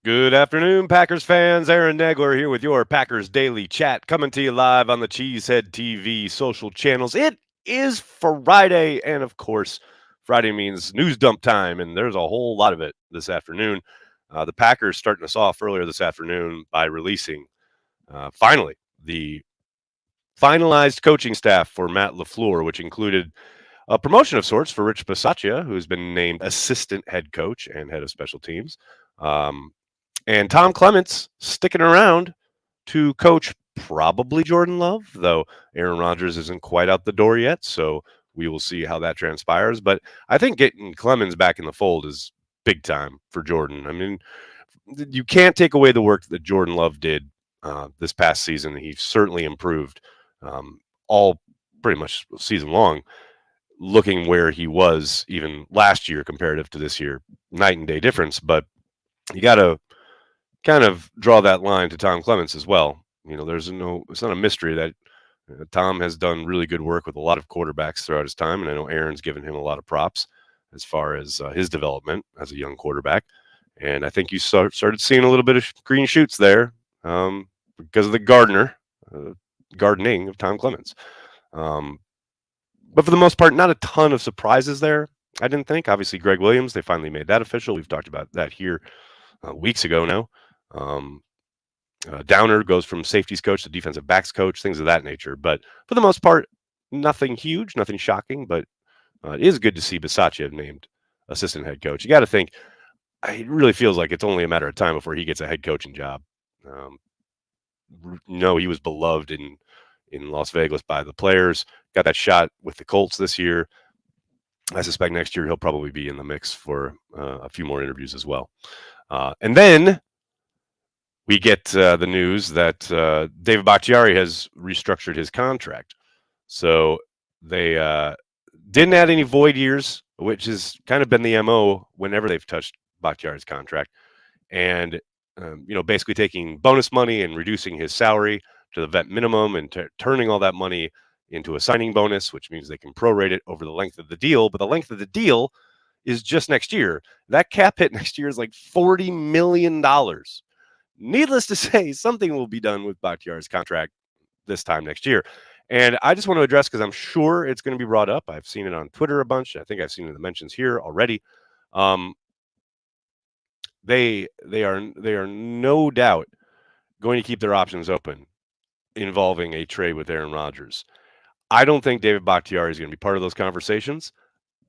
Good afternoon, Packers fans. Aaron Nagler here with your Packers Daily Chat, coming to you live on the Cheesehead TV social channels. It is Friday, and of course, Friday means news dump time, and there's a whole lot of it this afternoon. The Packers starting us off earlier this afternoon by releasing, finally, the finalized coaching staff for Matt LaFleur, which included a promotion of sorts for Rich Bisaccia, who's been named assistant head coach and head of special teams. Um, and Tom Clements sticking around to coach probably Jordan Love, though Aaron Rodgers isn't quite out the door yet. So we will see how that transpires. But I think getting Clemens back in the fold is big time for Jordan. I mean, you can't take away the work that Jordan Love did this past season. He certainly improved all pretty much season long, looking where he was even last year comparative to this year. Night and day difference. But you got to kind of draw that line to Tom Clements as well. It's not a mystery that Tom has done really good work with a lot of quarterbacks throughout his time, and I know Aaron's given him a lot of props as far as his development as a young quarterback. And I think you started seeing a little bit of green shoots there because of the gardening of Tom Clements. Um, but for the most part, not a ton of surprises there. I didn't think. Obviously, Greg Williams, they finally made that official. We've talked about that here weeks ago now. Um, Downer goes from safeties coach to defensive backs coach, things of that nature. But for the most part, nothing huge, nothing shocking. But it is good to see Bisaccia named assistant head coach. You got to think it really feels like it's only a matter of time before he gets a head coaching job. Um, he was beloved in Las Vegas by the players. Got that shot with the Colts this year. I suspect next year he'll probably be in the mix for a few more interviews as well. And then we get the news that David Bakhtiari has restructured his contract. So they didn't add any void years, which has kind of been the MO whenever they've touched Bakhtiari's contract. And, basically taking bonus money and reducing his salary to the vet minimum and turning all that money into a signing bonus, which means they can prorate it over the length of the deal. But the length of the deal is just next year. That cap hit next year is like $40 million. Needless to say, something will be done with Bakhtiari's contract this time next year. And I just want to address, because I'm sure it's going to be brought up. I've seen it on Twitter a bunch. I think I've seen it in the mentions here already. They are no doubt going to keep their options open involving a trade with Aaron Rodgers. I don't think David Bakhtiari is going to be part of those conversations.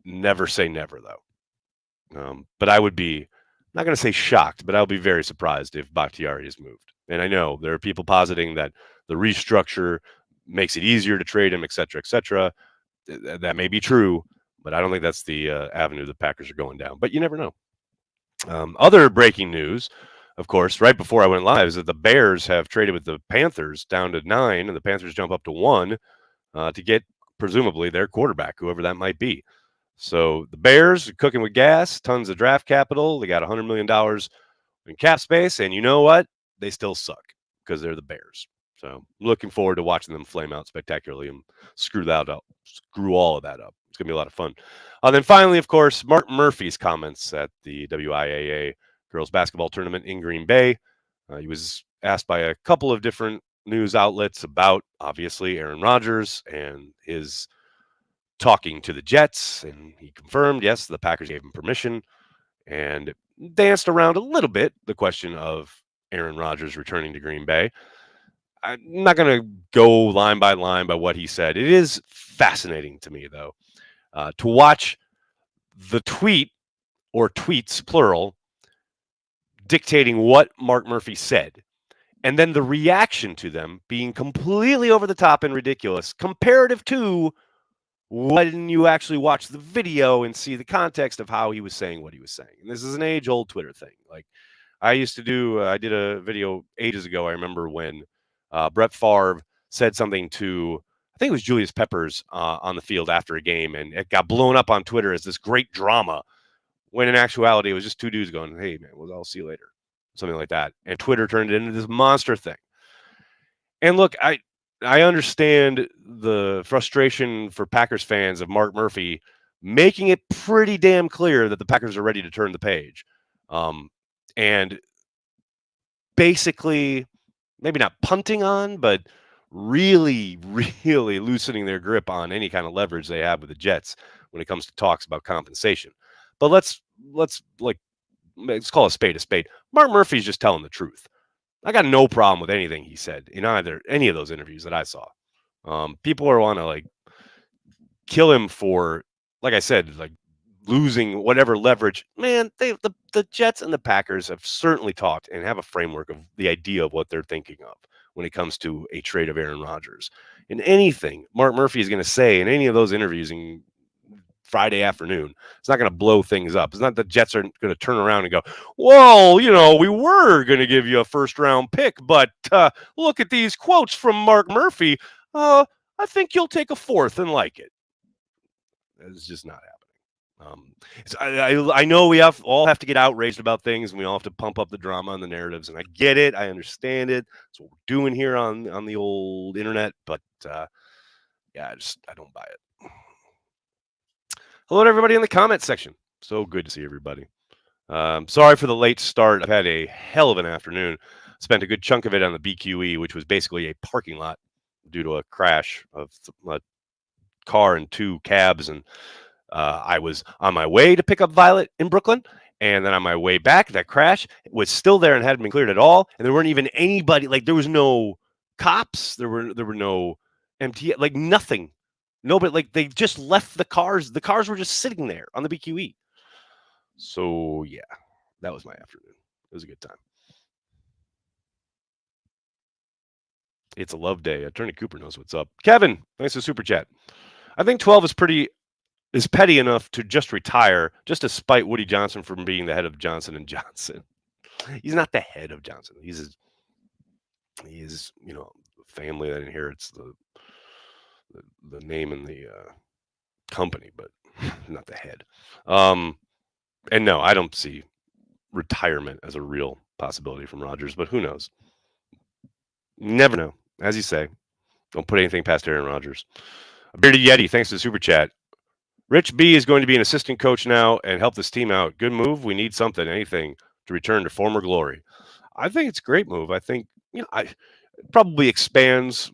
Never say never, though. But I would be not going to say shocked, but I'll be very surprised if Bakhtiari is moved. And I know there are people positing that the restructure makes it easier to trade him, et cetera, et cetera. That may be true, but I don't think that's the avenue the Packers are going down. But you never know. Other breaking news, of course, right before I went live, is that the Bears have traded with the Panthers down to 9, and the Panthers jump up to 1 to get presumably their quarterback, whoever that might be. So the Bears are cooking with gas, tons of draft capital. They got $100 million in cap space, and you know what? They still suck because they're the Bears. So looking forward to watching them flame out spectacularly and screw all of that up. It's going to be a lot of fun. Then finally, of course, Mark Murphy's comments at the WIAA girls basketball tournament in Green Bay. He was asked by a couple of different news outlets about, obviously, Aaron Rodgers and his talking to the Jets, and he confirmed, yes, the Packers gave him permission, and danced around a little bit the question of Aaron Rodgers returning to Green Bay. I'm not going to go line by what he said. It is fascinating to me, though, to watch the tweet or tweets, plural, dictating what Mark Murphy said, and then the reaction to them being completely over the top and ridiculous comparative to when you actually watch the video and see the context of how he was saying what he was saying. And this is an age-old Twitter thing. Like I did a video ages ago. I remember when Brett Favre said something to, I think it was Julius Peppers on the field after a game, and it got blown up on Twitter as this great drama, when in actuality it was just two dudes going, "Hey man, I'll see you later," something like that. And Twitter turned it into this monster thing. And look, I understand the frustration for Packers fans of Mark Murphy making it pretty damn clear that the Packers are ready to turn the page. And basically maybe not punting on, but really, really loosening their grip on any kind of leverage they have with the Jets when it comes to talks about compensation. But let's call a spade a spade. Mark Murphy's just telling the truth. I got no problem with anything he said in either any of those interviews that I saw. People are want to like kill him for, like I said, like losing whatever leverage. Man, the Jets and the Packers have certainly talked and have a framework of the idea of what they're thinking of when it comes to a trade of Aaron Rodgers. And anything Mark Murphy is going to say in any of those interviews in Friday afternoon, it's not going to blow things up. It's not the Jets are going to turn around and go, well, we were going to give you a first round pick, but look at these quotes from Mark Murphy. I think you'll take a fourth and like it. It's just not happening. I know we all have to get outraged about things, and we all have to pump up the drama and the narratives, and I get it. I understand it. That's what we're doing here on the old internet, but yeah, I don't buy it. Hello to everybody in the comment section. So good to see everybody. Sorry for the late start. I've had a hell of an afternoon. Spent a good chunk of it on the BQE, which was basically a parking lot due to a crash of a car and two cabs. And I was on my way to pick up Violet in Brooklyn. And then on my way back, that crash was still there and hadn't been cleared at all. And there weren't even anybody, like there was no cops. There were no MT, like nothing. Nobody, like they just left the cars. The cars were just sitting there on the BQE. So yeah, that was my afternoon. It was a good time. It's a love day. Attorney Cooper knows what's up. Kevin, thanks for super chat. I think 12 is petty enough to just retire, just to spite Woody Johnson from being the head of Johnson and Johnson. He's not the head of Johnson. He is family that inherits the name and the company, but not the head. And no, I don't see retirement as a real possibility from Rodgers, but who knows? Never know. As you say, don't put anything past Aaron Rodgers. Bearded Yeti, thanks to the super chat. Rich B is going to be an assistant coach now and help this team out. Good move. We need something, anything to return to former glory. I think it's a great move. I think, I probably expands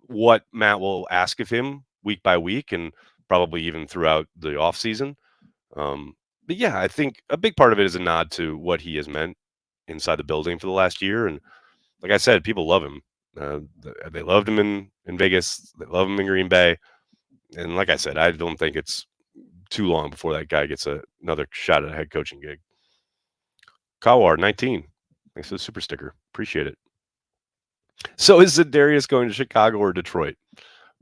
what Matt will ask of him week by week and probably even throughout the offseason. But yeah, I think a big part of it is a nod to what he has meant inside the building for the last year. And like I said, people love him. They loved him in Vegas. They love him in Green Bay. And like I said, I don't think it's too long before that guy gets another shot at a head coaching gig. Kawar, 19. Thanks for the super sticker. Appreciate it. So is Za'Darius going to Chicago or Detroit?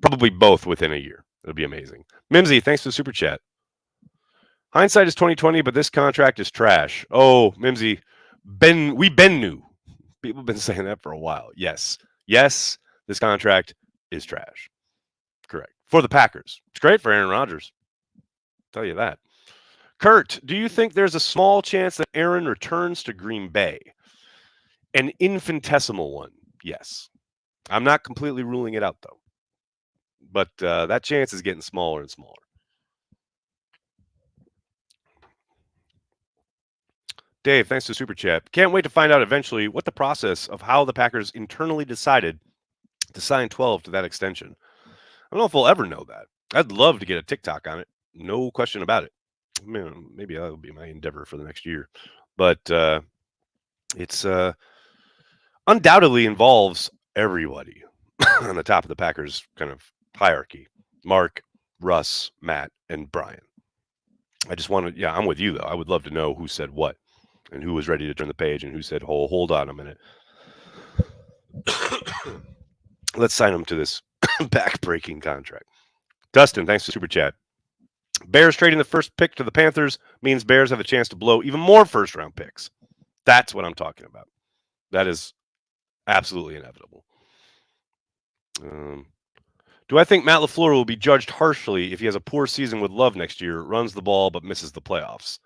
Probably both within a year. It'll be amazing. Mimsy, thanks for the super chat. Hindsight is 2020, but this contract is trash. Oh, Mimsy, we knew. People have been saying that for a while. Yes, this contract is trash. Correct. For the Packers. It's great for Aaron Rodgers. I'll tell you that. Kurt, do you think there's a small chance that Aaron returns to Green Bay? An infinitesimal one, yes. I'm not completely ruling it out, though. But that chance is getting smaller and smaller. Dave, thanks to Super Chat. Can't wait to find out eventually what the process of how the Packers internally decided to sign 12 to that extension. I don't know if we'll ever know that. I'd love to get a TikTok on it. No question about it. Maybe that'll be my endeavor for the next year. But it's undoubtedly involves everybody on the top of the Packers kind of hierarchy. Mark, Russ, Matt, and Brian. I just want to, I'm with you, though. I would love to know who said what and who was ready to turn the page and who said, hold on a minute. Let's sign him to this back-breaking contract. Dustin, thanks for Super Chat. Bears trading the first pick to the Panthers means Bears have a chance to blow even more first-round picks. That's what I'm talking about. That is absolutely inevitable. Do I think Matt LaFleur will be judged harshly if he has a poor season with Love next year, runs the ball, but misses the playoffs?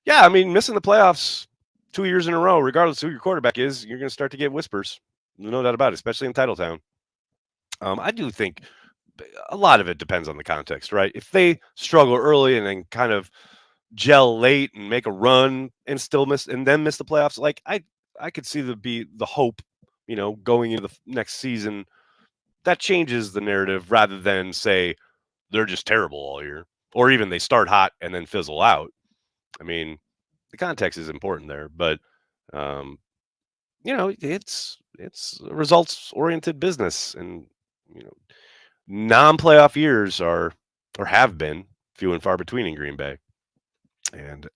Yeah, I mean, missing the playoffs 2 years in a row, regardless of who your quarterback is, you're going to start to get whispers. No doubt about it, especially in Titletown. I do think a lot of it depends on the context, right? If they struggle early and then kind of gel late and make a run and still miss the playoffs, like I could see the hope, going into the next season that changes the narrative rather than say they're just terrible all year, or even they start hot and then fizzle out. I mean, the context is important there, but um, it's a results oriented business, and you know, non-playoff years are or have been few and far between in Green Bay. And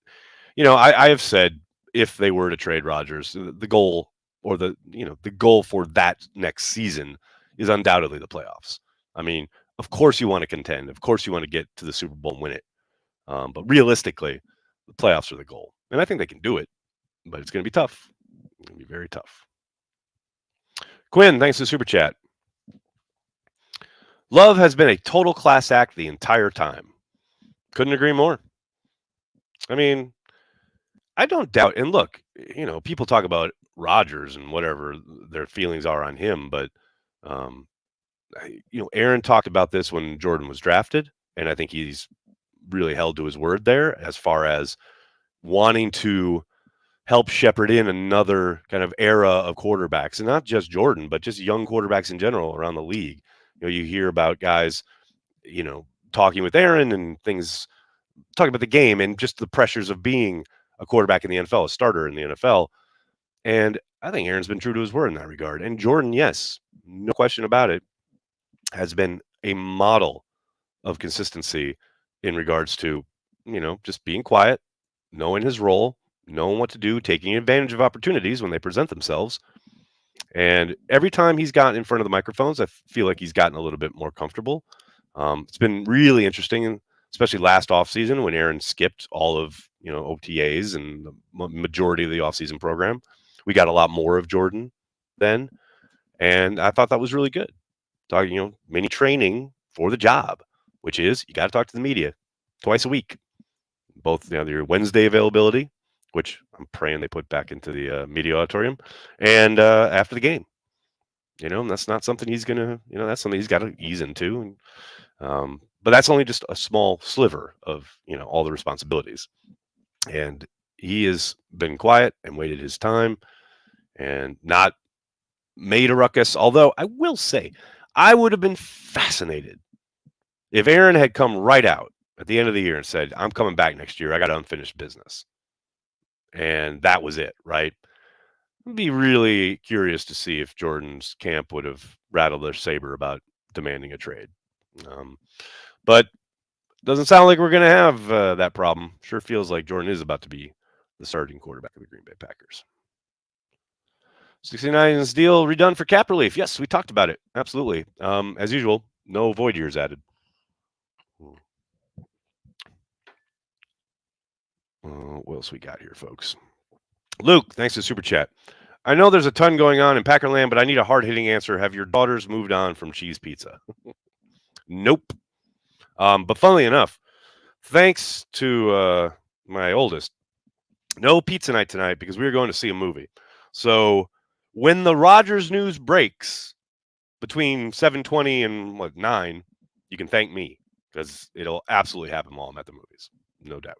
I have said if they were to trade Rodgers, the goal or the goal for that next season is undoubtedly the playoffs. I mean, of course you want to contend, of course you want to get to the Super Bowl and win it, but realistically, the playoffs are the goal, and I think they can do it, but it's going to be tough. It's going to be very tough. Quinn, thanks for the super chat. Love has been a total class act the entire time. Couldn't agree more. I mean, I don't doubt. And look, people talk about Rodgers and whatever their feelings are on him, but um, Aaron talked about this when Jordan was drafted, and I think he's really held to his word there as far as wanting to help shepherd in another kind of era of quarterbacks, and not just Jordan, but just young quarterbacks in general around the league. You hear about guys, talking with Aaron and things, talking about the game and just the pressures of being a quarterback in the NFL, a starter in the NFL. And I think Aaron's been true to his word in that regard. And Jordan, yes, no question about it, has been a model of consistency in regards to, just being quiet, knowing his role, knowing what to do, taking advantage of opportunities when they present themselves. And every time he's gotten in front of the microphones, I feel like he's gotten a little bit more comfortable. It's been really interesting, especially last offseason when Aaron skipped all of, OTAs and the majority of the offseason program. We got a lot more of Jordan then. And I thought that was really good. Talking, mini training for the job, which is you got to talk to the media twice a week. Both your Wednesday availability, which I'm praying they put back into the media auditorium, and after the game. That's not something he's gonna. That's something he's got to ease into. But that's only just a small sliver of all the responsibilities. And he has been quiet and waited his time, and not made a ruckus. Although I will say, I would have been fascinated if Aaron had come right out at the end of the year and said, "I'm coming back next year. I got unfinished business." And that was it, right? I'd be really curious to see if Jordan's camp would have rattled their saber about demanding a trade. But doesn't sound like we're going to have that problem. Sure feels like Jordan is about to be the starting quarterback of the Green Bay Packers. 69's deal redone for cap relief. Yes, we talked about it. Absolutely. As usual, no void years added. What else we got here, folks? Luke, thanks to Super Chat. I know there's a ton going on in Packerland, but I need a hard-hitting answer. Have your daughters moved on from cheese pizza? Nope. But funnily enough, thanks to my oldest, no pizza night tonight because we were going to see a movie. So when the Rodgers news breaks between 7:20 and 9, you can thank me because it'll absolutely happen while I'm at the movies. No doubt.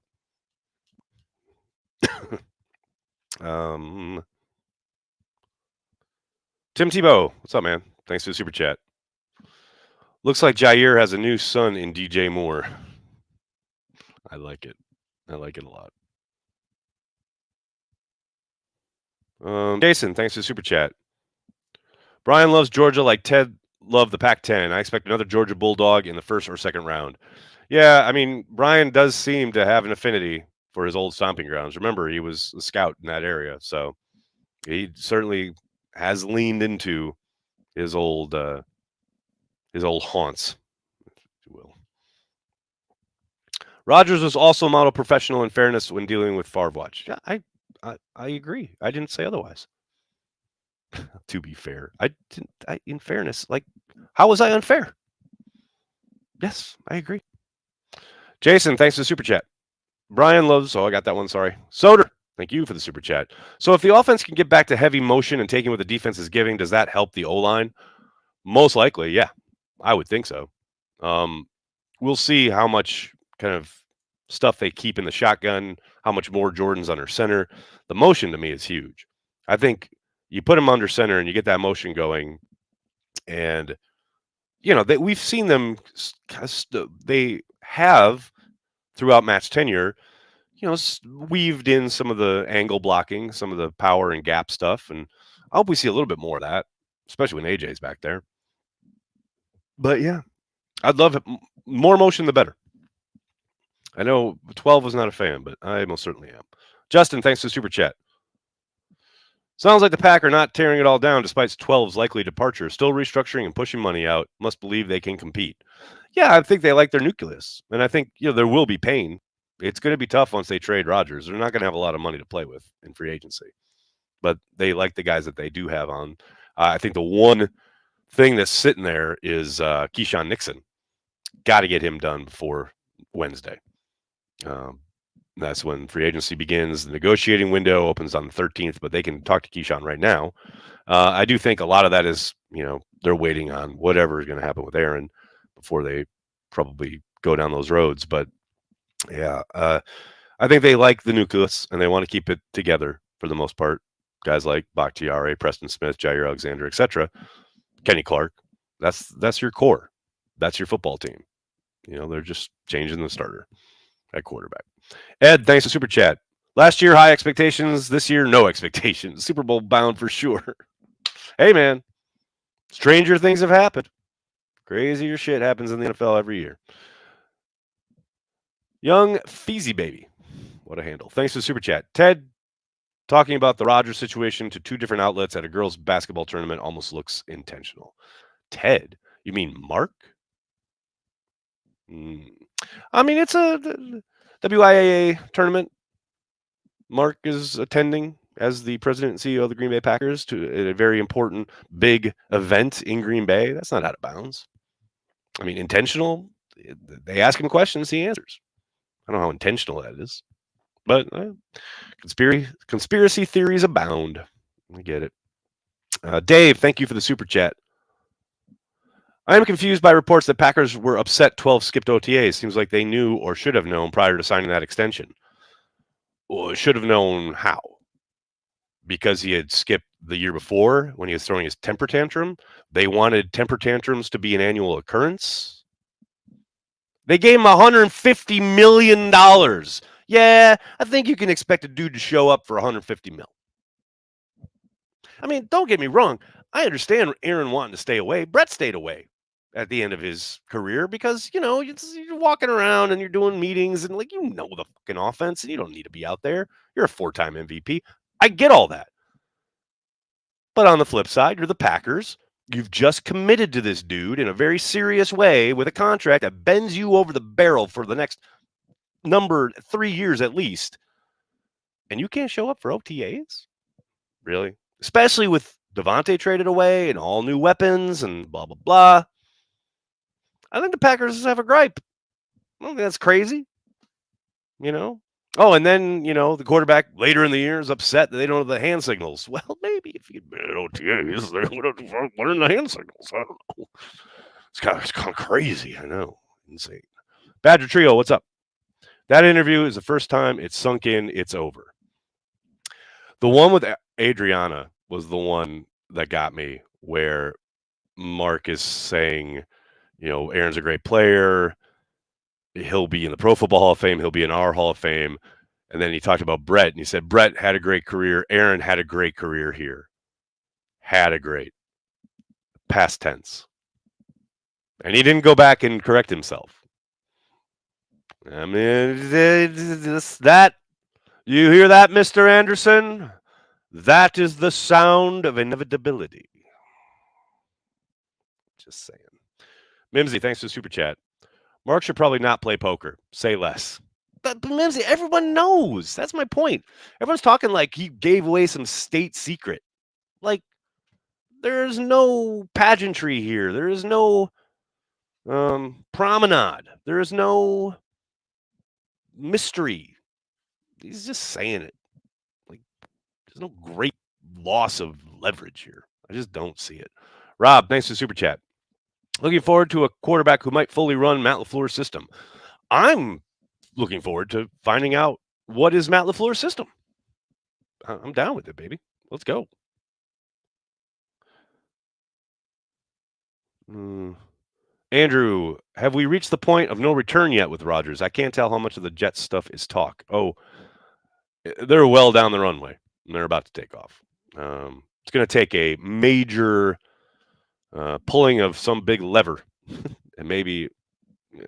Tim Tebow, what's up, man? Thanks for the super chat. Looks like Jair has a new son in DJ Moore. I like it. I like it a lot. Jason, thanks for the super chat. Brian loves Georgia like Ted loved the Pac-10. I expect another Georgia Bulldog in the first or second round. Yeah, I mean, Brian does seem to have an affinity for his old stomping grounds. Remember, he was a scout in that area, so he certainly has leaned into his old haunts, if you will. Rodgers was also a model professional in fairness when dealing with Favre watch. Yeah, I agree. I didn't say otherwise. To be fair, I didn't. In fairness, like, how was I unfair? Yes, I agree. Jason, thanks for the super chat. Brian loves. Oh, I got that one. Sorry, Soder. Thank you for the super chat. So, if the offense can get back to heavy motion and taking what the defense is giving, does that help the O line? Most likely, yeah. I would think so. We'll see how much kind of stuff they keep in the shotgun, how much more Jordan's under center. The motion to me is huge. I think you put him under center and you get that motion going, and we've seen them. They have throughout match tenure, weaved in some of the angle blocking, some of the power and gap stuff, and I hope we see a little bit more of that, especially when AJ's back there. But yeah, I'd love it. More motion, the better. I know 12 was not a fan, but I most certainly am. Justin, thanks for the super chat. Sounds like the Pack are not tearing it all down despite 12's likely departure. Still restructuring and pushing money out. Must believe they can compete. Yeah, I think they like their nucleus. And I think, there will be pain. It's going to be tough once they trade Rodgers. They're not going to have a lot of money to play with in free agency. But they like the guys that they do have on. I think the one thing that's sitting there is Keyshawn Nixon. Got to get him done before Wednesday. That's when free agency begins. The negotiating window opens on the 13th, but they can talk to Keyshawn right now. I do think a lot of that is, they're waiting on whatever is going to happen with Aaron before they probably go down those roads. But yeah, I think they like the nucleus and they want to keep it together for the most part. Guys like Bakhtiari, Preston Smith, Jair Alexander, etc. Kenny Clark. That's your core. That's your football team. They're just changing the starter at quarterback. Ed, thanks for super chat. Last year, high expectations. This year, no expectations. Super Bowl bound for sure. Hey, man. Stranger things have happened. Crazier shit happens in the NFL every year. Young Feezy Baby. What a handle. Thanks for the super chat. Ted, talking about the Rodgers situation to two different outlets at a girls' basketball tournament almost looks intentional. Ted? You mean Mark? I mean, it's a WIAA tournament. Mark is attending as the president and CEO of the Green Bay Packers to a very important, big event in Green Bay. That's not out of bounds. I mean, intentional. They ask him questions, he answers. I don't know how intentional that is, but conspiracy theories abound. I get it. Dave, thank you for the super chat. I am confused by reports that Packers were upset 12 skipped OTAs. Seems like they knew or should have known prior to signing that extension. Well, should have known how? Because he had skipped the year before when he was throwing his temper tantrum. They wanted temper tantrums to be an annual occurrence. They gave him $150 million. Yeah, I think you can expect a dude to show up for $150 million. I mean, don't get me wrong. I understand Aaron wanting to stay away. Brett stayed away at the end of his career because, you're walking around and you're doing meetings and, the fucking offense and you don't need to be out there. You're a 4-time MVP. I get all that. But on the flip side, you're the Packers. You've just committed to this dude in a very serious way with a contract that bends you over the barrel for the next 3 years at least. And you can't show up for OTAs? Really? Especially with Devontae traded away and all new weapons and blah, blah, blah. I think the Packers have a gripe. I don't think that's crazy. Oh, and then, the quarterback later in the year is upset that they don't have the hand signals. Well, maybe if you'd been at OTAs, what are the hand signals? I don't know. It's kind of crazy. I know. Insane. Badger Trio, what's up? That interview is the first time it's sunk in. It's over. The one with Adriana was the one that got me, where Mark is saying, Aaron's a great player. He'll be in the Pro Football Hall of Fame. He'll be in our Hall of Fame. And then he talked about Brett, and he said, Brett had a great career. Aaron had a great career here. Had a great. Past tense. And he didn't go back and correct himself. I mean, that, you hear that, Mr. Anderson? That is the sound of inevitability. Just saying. Mimsy, thanks for the super chat. Mark should probably not play poker. Say less. But Mimsy, everyone knows. That's my point. Everyone's talking like he gave away some state secret. Like, there's no pageantry here. There is no promenade. There is no mystery. He's just saying it. Like, there's no great loss of leverage here. I just don't see it. Rob, thanks for the super chat. Looking forward to a quarterback who might fully run Matt LaFleur's system. I'm looking forward to finding out what is Matt LaFleur's system. I'm down with it, baby. Let's go. Mm. Andrew, have we reached the point of no return yet with Rodgers? I can't tell how much of the Jets stuff is talk. Oh, they're well down the runway and they're about to take off. It's going to take a major pulling of some big lever, and maybe uh,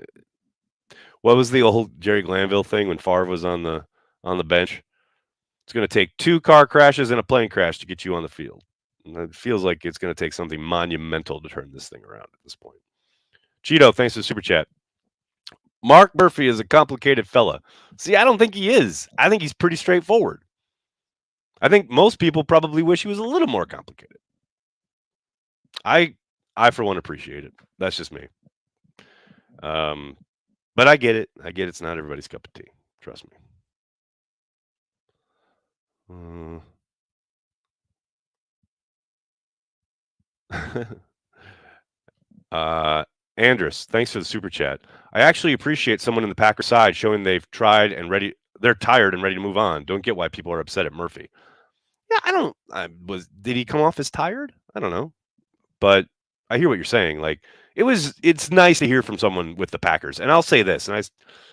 what was the old Jerry Glanville thing when Favre was on the bench? It's going to take 2 car crashes and a plane crash to get you on the field. And it feels like it's going to take something monumental to turn this thing around at this point. Cheeto, thanks for the super chat. Mark Murphy is a complicated fella. See, I don't think he is. I think he's pretty straightforward. I think most people probably wish he was a little more complicated. I, I for one appreciate it. That's just me. Um, but I get it. I get it's not everybody's cup of tea. Trust me. uh, Andrus, thanks for the super chat. I actually appreciate someone in the Packers side showing they've tried and ready. They're tired and ready to move on. Don't get why people are upset at Murphy. Yeah, I don't. Did he come off as tired? I don't know, but I hear what you're saying. Like it's nice to hear from someone with the Packers. And I'll say this, and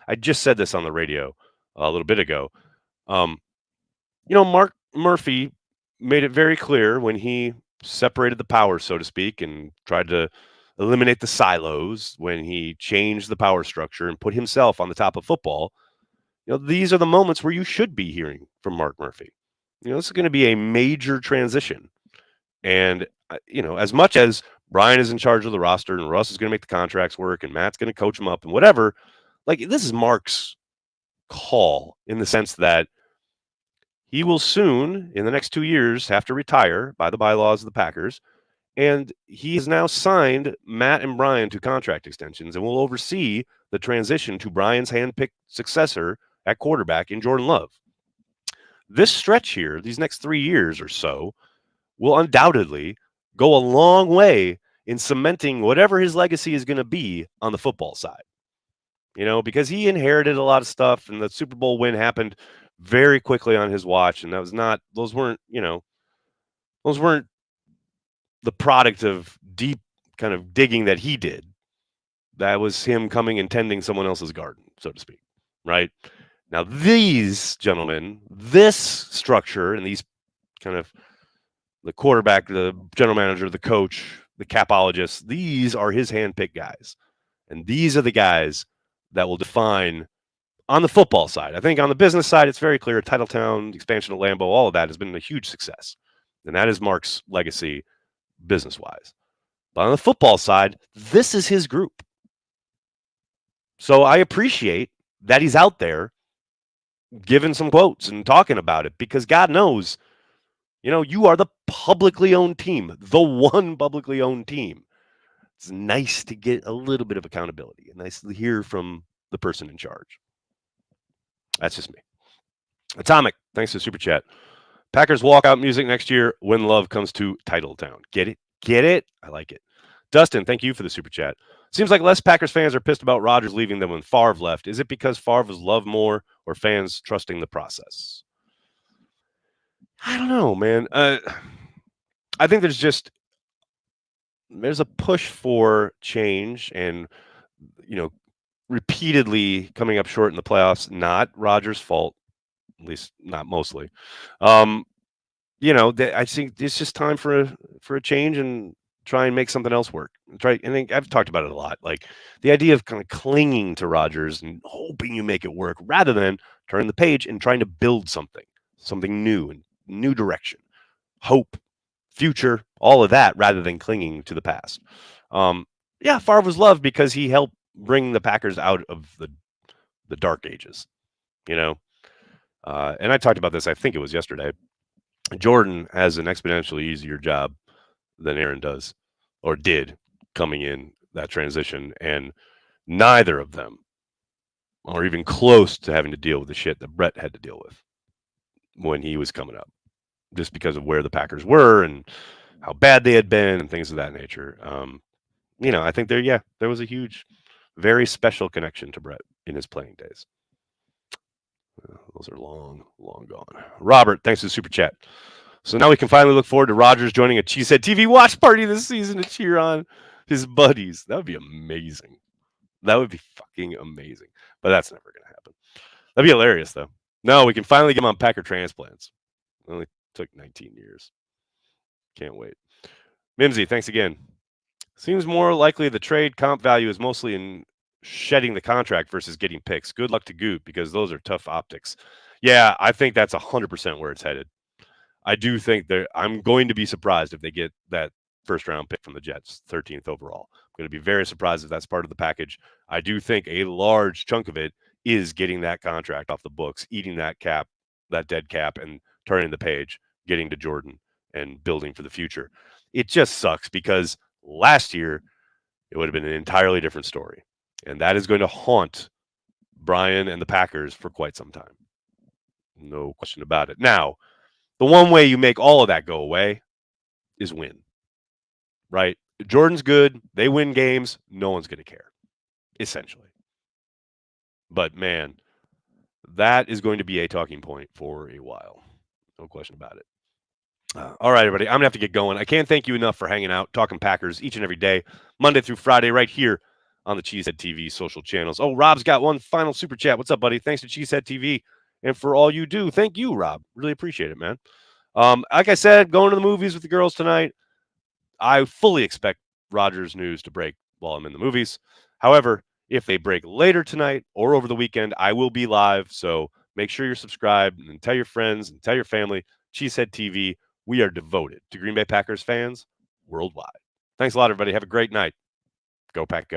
I just said this on the radio a little bit ago. Um, Mark Murphy made it very clear when he separated the powers, so to speak, and tried to eliminate the silos when he changed the power structure and put himself on the top of football. These are the moments where you should be hearing from Mark Murphy. This is going to be a major transition. And, as much as Brian is in charge of the roster and Russ is going to make the contracts work and Matt's going to coach him up and whatever, like this is Mark's call in the sense that he will soon, in the next 2 years, have to retire by the bylaws of the Packers. And he has now signed Matt and Brian to contract extensions and will oversee the transition to Brian's handpicked successor at quarterback in Jordan Love. This stretch here, these next 3 years or so, will undoubtedly go a long way in cementing whatever his legacy is going to be on the football side. Because he inherited a lot of stuff and the Super Bowl win happened very quickly on his watch. And those weren't the product of deep kind of digging that he did. That was him coming and tending someone else's garden, so to speak. Right now, these gentlemen, this structure and these kind of the quarterback, the general manager, the coach, the capologist, these are his handpicked guys. And these are the guys that will define on the football side. I think on the business side, it's very clear. Titletown, expansion of Lambeau, all of that has been a huge success. And that is Mark's legacy business-wise. But on the football side, this is his group. So I appreciate that he's out there giving some quotes and talking about it because God knows, you are the publicly owned team, the one publicly owned team. It's nice to get a little bit of accountability and nice to hear from the person in charge. That's just me. Atomic, thanks to the super chat. Packers walkout music next year when Love comes to Titletown. Get it? Get it? I like it. Dustin, thank you for the super chat. Seems like less Packers fans are pissed about Rodgers leaving than when Favre left. Is it because Favre was loved more or fans trusting the process? I don't know, man. I think there's a push for change and, repeatedly coming up short in the playoffs. Not Rodgers' fault, at least not mostly. I think it's just time for a change and try and make something else work. I think I've talked about it a lot. Like the idea of kind of clinging to Rodgers and hoping you make it work rather than turning the page and trying to build something new and new direction, hope, future, all of that rather than clinging to the past. Favre was loved because he helped bring the Packers out of the dark ages, and I talked about this, I think it was yesterday. Jordan has an exponentially easier job than Aaron does or did coming in that transition. And neither of them are even close to having to deal with the shit that Brett had to deal with when he was coming up, just because of where the Packers were and how bad they had been and things of that nature. I think there was a huge, very special connection to Brett in his playing days. Those are long, long gone. Robert, thanks for the super chat. So now we can finally look forward to Rodgers joining a Cheesehead TV watch party this season to cheer on his buddies. That would be amazing. That would be fucking amazing. But that's never going to happen. That'd be hilarious, though. No, we can finally get him on Packer transplants. It only took 19 years. Can't wait. Mimsy, thanks again. Seems more likely the trade comp value is mostly in shedding the contract versus getting picks. Good luck to Goot because those are tough optics. Yeah, I think that's 100% where it's headed. I do think I'm going to be surprised if they get that first round pick from the Jets, 13th overall. I'm going to be very surprised if that's part of the package. I do think a large chunk of it is getting that contract off the books, eating that cap, that dead cap, and turning the page, getting to Jordan and building for the future. It just sucks because last year it would have been an entirely different story. And that is going to haunt Brian and the Packers for quite some time. No question about it. Now, the one way you make all of that go away is win, right? Jordan's good. They win games. No one's going to care, essentially. But man, that is going to be a talking point for a while. No question about it. All right, everybody. I'm going to have to get going. I can't thank you enough for hanging out, talking Packers each and every day, Monday through Friday, right here on the Cheesehead TV social channels. Oh, Rob's got one final super chat. What's up, buddy? Thanks to Cheesehead TV and for all you do. Thank you, Rob. Really appreciate it, man. Like I said, going to the movies with the girls tonight. I fully expect Rodgers news to break while I'm in the movies. However, if they break later tonight or over the weekend, I will be live. So make sure you're subscribed and tell your friends and tell your family. Cheesehead TV, we are devoted to Green Bay Packers fans worldwide. Thanks a lot, everybody. Have a great night. Go Pack, go.